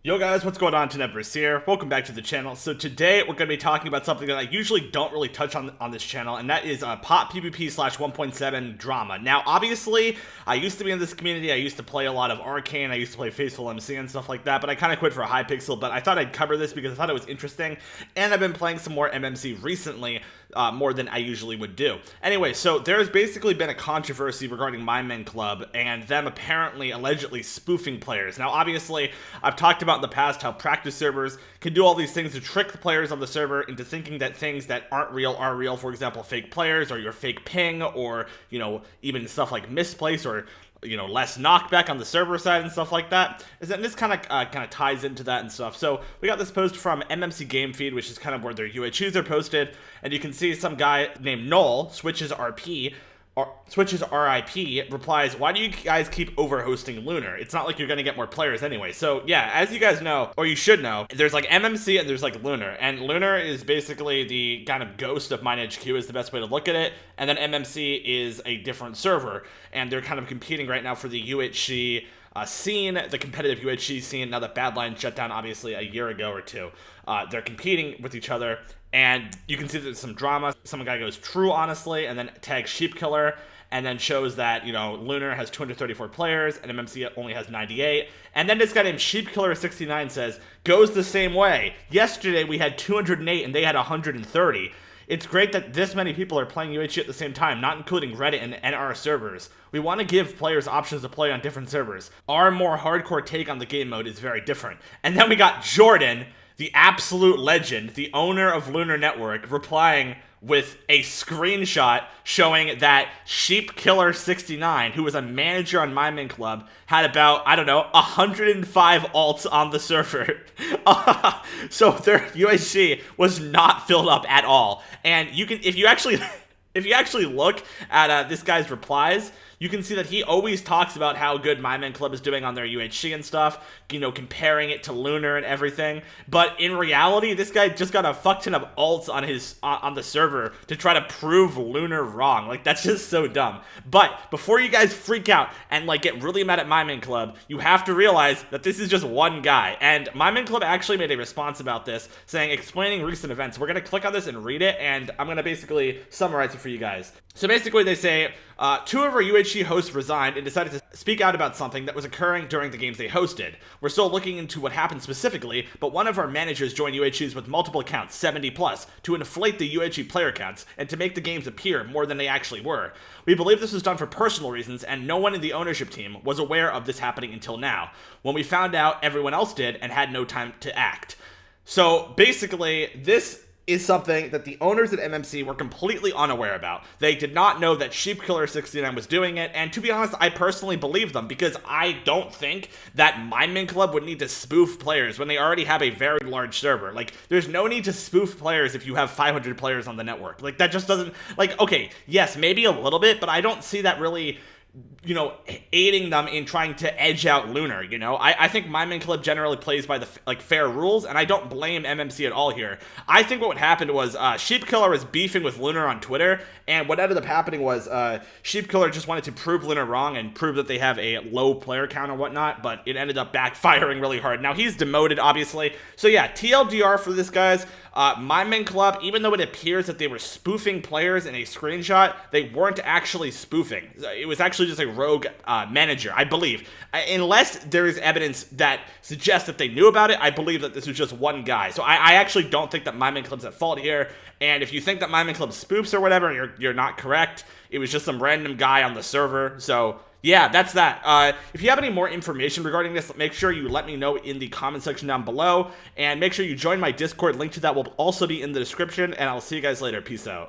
Yo guys, what's going on? Tenebris here. Welcome back to the channel. So today we're going to be talking about something that I usually don't really touch on this channel, and that is pot PvP slash 1.7 drama. Now obviously, I used to be in this community, I used to play a lot of Arcane, I used to play Faithful MC and stuff like that, but I kind of quit for Hypixel, but I thought I'd cover this because I thought it was interesting, and I've been playing some more MMC recently, more than I usually would do. Anyway, so there's basically been a controversy regarding Minemen Club, and them apparently, allegedly spoofing players. Now obviously, I've talked about in the past how practice servers can do all these things to trick the players on the server into thinking that things that aren't real are real. For example, fake players or your fake ping, or even stuff like misplace or less knockback on the server side and stuff like that. Is that this kind of ties into that and stuff. So we got this post from MMC Game Feed, which is kind of where their UHUs are posted, and you can see some guy named Null switches RIP replies, "Why do you guys keep over-hosting Lunar? It's not like you're gonna get more players anyway." So yeah, as you guys know, or you should know, there's like MMC and there's like Lunar, and Lunar is basically the kind of ghost of MineHQ is the best way to look at it, and then MMC is a different server, and they're kind of competing right now for the UHC scene, the competitive UHC scene, now that Badline shut down obviously a year ago or two. They're competing with each other, and you can see there's some drama. Some guy goes true, honestly, and then tags Sheep Killer, and then shows that, Lunar has 234 players, and MMC only has 98. And then this guy named Sheep Killer 69 says, "Goes the same way. Yesterday we had 208 and they had 130. It's great that this many people are playing UHC at the same time, not including Reddit and NR servers. We want to give players options to play on different servers. Our more hardcore take on the game mode is very different." And then we got Jordan, the absolute legend, the owner of Lunar Network, replying with a screenshot showing that Sheep Killer 69, who was a manager on Minemen Club, had about, 105 alts on the server. So their UHC was not filled up at all. And you can, if you actually look at this guy's replies, you can see that he always talks about how good Minemen Club is doing on their UHC and stuff, comparing it to Lunar and everything. But in reality, this guy just got a fuck ton of alts on the server to try to prove Lunar wrong. Like, that's just so dumb. But before you guys freak out and get really mad at Minemen Club, you have to realize that this is just one guy. And Minemen Club actually made a response about this, saying, explaining recent events. We're gonna click on this and read it, and I'm gonna basically summarize it for you guys. So basically, they say, two of our UHC hosts resigned and decided to speak out about something that was occurring during the games they hosted. We're still looking into what happened specifically, but one of our managers joined UHCs with multiple accounts, 70 plus, to inflate the UHC player counts and to make the games appear more than they actually were. We believe this was done for personal reasons, and no one in the ownership team was aware of this happening until now. When we found out, everyone else did and had no time to act. So basically, this is something that the owners at MMC were completely unaware about. They did not know that Sheep Killer 69 was doing it, and to be honest, I personally believe them, because I don't think that Minemen Club would need to spoof players when they already have a very large server. Like, there's no need to spoof players if you have 500 players on the network. Like, that just doesn't, okay, yes, maybe a little bit, but I don't see that really aiding them in trying to edge out Lunar. I think Minemen Club generally plays by the fair rules, and I don't blame MMC at all here. I think what happened was Sheep Killer was beefing with Lunar on Twitter, and what ended up happening was Sheep Killer just wanted to prove Lunar wrong and prove that they have a low player count or whatnot, but it ended up backfiring really hard. Now he's demoted, obviously. So yeah, TLDR for this, guys. Minemen Club, even though it appears that they were spoofing players in a screenshot, they weren't actually spoofing. It was actually just a rogue manager, I believe. Unless there is evidence that suggests that they knew about it, I believe that this was just one guy. So I actually don't think that Minemen Club's at fault here. And if you think that Minemen Club spoofs or whatever, you're not correct. It was just some random guy on the server. So yeah, that's that. If you have any more information regarding this, make sure you let me know in the comment section down below. And make sure you join my Discord. Link to that will also be in the description. And I'll see you guys later. Peace out.